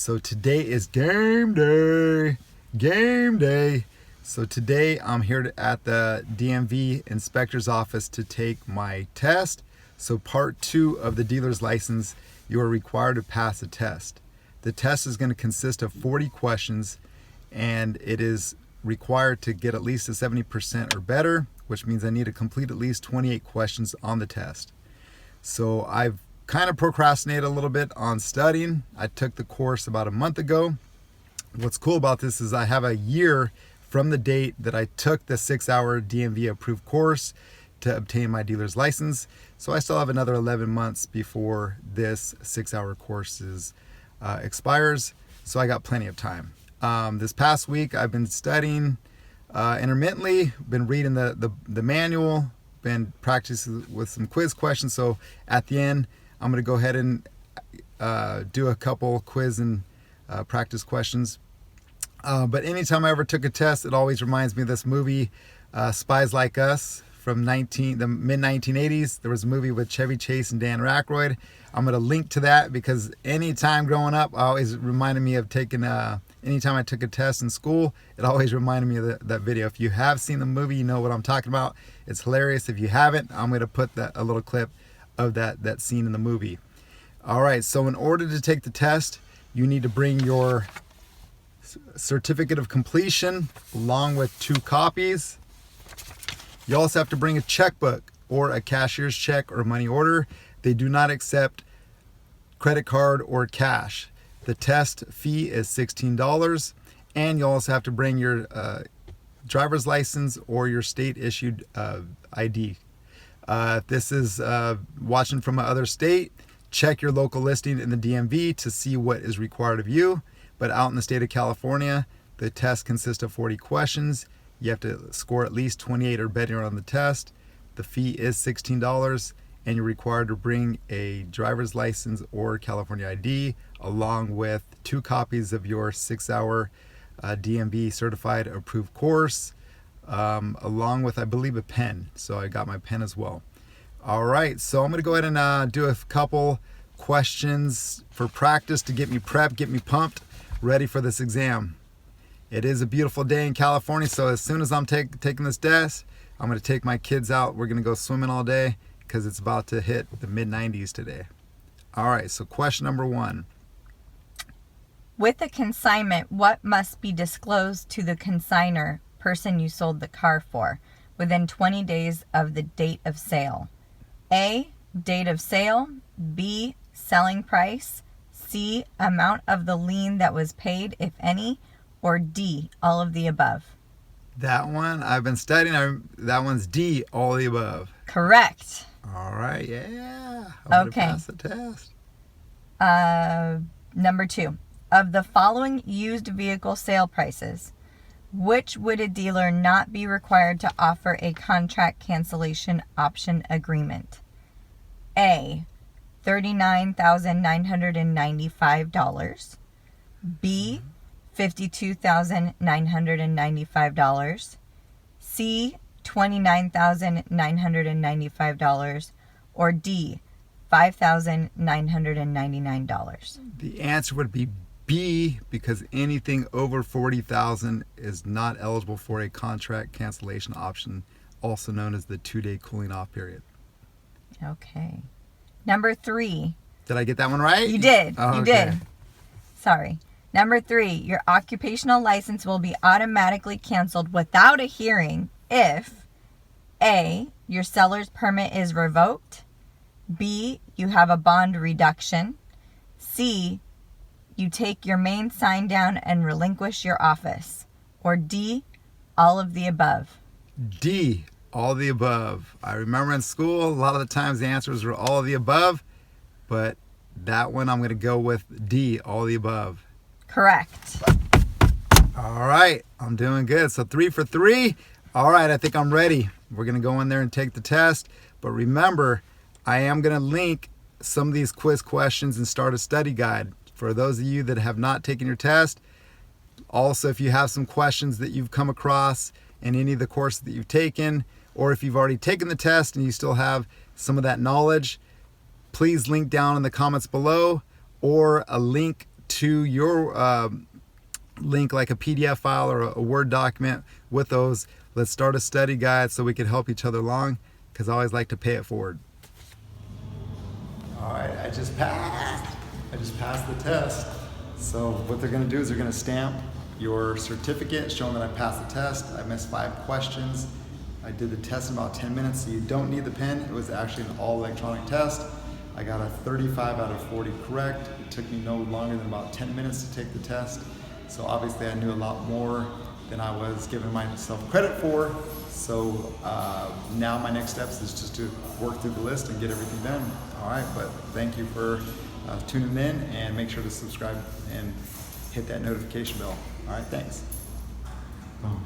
So today is game day. Game day. So today I'm here at the DMV inspector's office to take my test. So part 2 of the dealer's license, you are required to pass a test. The test is going to consist of 40 questions, and it is required to get at least a 70% or better, which means I need to complete at least 28 questions on the test. So I've kind of procrastinated a little bit on studying. I took the course about a month ago. What's cool about this is I have a year from the date that I took the 6-hour DMV approved course to obtain my dealer's license. So I still have another 11 months before this 6-hour course expires. So I got plenty of time. This past week I've been studying intermittently, been reading the manual, been practicing with some quiz questions. So at the end, I'm going to go ahead and do a couple quiz and practice questions. But anytime I ever took a test, it always reminds me of this movie, Spies Like Us, from the mid-1980s. There was a movie with Chevy Chase and Dan Aykroyd. I'm going to link to that because anytime growing up, I always reminded me of taking, anytime I took a test in school, it always reminded me of that video. If you have seen the movie, you know what I'm talking about. It's hilarious. If you haven't, I'm going to put a little clip of that scene in the movie. All right, so in order to take the test, you need to bring your certificate of completion along with 2 copies. You also have to bring a checkbook or a cashier's check or money order. They do not accept credit card or cash. The test fee is $16, and you also have to bring your driver's license or your state issued ID. If this is watching from another state, check your local listing in the DMV to see what is required of you. But out in the state of California, the test consists of 40 questions. You have to score at least 28 or better on the test. The fee is $16, and you're required to bring a driver's license or California ID along with 2 copies of your 6-hour DMV certified approved course, along with, I believe, a pen. So I got my pen as well. All right, so I'm going to go ahead and do a couple questions for practice to get me prepped, get me pumped, ready for this exam. It is a beautiful day in California, so as soon as I'm taking this test, I'm going to take my kids out. We're going to go swimming all day because it's about to hit the mid-90s today. All right, so question number 1. With a consignment, what must be disclosed to the consignor, person you sold the car for, within 20 days of the date of sale? A, date of sale. B, selling price. C, amount of the lien that was paid, if any. Or D, all of the above. That one, I've been studying. That one's D, all of the above. Correct. All right, yeah. I'm Okay. gonna pass the test. Number 2. Of the following used vehicle sale prices, which would a dealer not be required to offer a contract cancellation option agreement? A, $39,995. B, $52,995. C, $29,995. Or D, $5,999. The answer would be B, because anything over $40,000 is not eligible for a contract cancellation option, also known as the 2-day cooling off period. Okay. Number 3. Did I get that one right? You did. Oh, You okay. did. Sorry. Number 3. Your occupational license will be automatically canceled without a hearing if A, your seller's permit is revoked. B, you have a bond reduction. C, you take your main sign down and relinquish your office. Or D, all of the above. D, all of the above. I remember in school, a lot of the times the answers were all of the above, but that one I'm going to go with D, all of the above. Correct. All right, I'm doing good. So 3 for 3. All right, I think I'm ready. We're going to go in there and take the test. But remember, I am going to link some of these quiz questions and start a study guide for those of you that have not taken your test. Also, if you have some questions that you've come across in any of the courses that you've taken, or if you've already taken the test and you still have some of that knowledge, please link down in the comments below, or a link to your link, like a PDF file or a Word document with those. Let's start a study guide so we can help each other along, because I always like to pay it forward. All right, I just passed the test. So what they're gonna do is they're gonna stamp your certificate showing that I passed the test. I missed 5 questions. I did the test in about 10 minutes, so you don't need the pen. It was actually an all electronic test. I got a 35 out of 40 correct. It took me no longer than about 10 minutes to take the test. So obviously I knew a lot more than I was giving myself credit for. So now my next steps is just to work through the list and get everything done. All right, but thank you for tuning in, and make sure to subscribe and hit that notification bell. All right, thanks. Boom.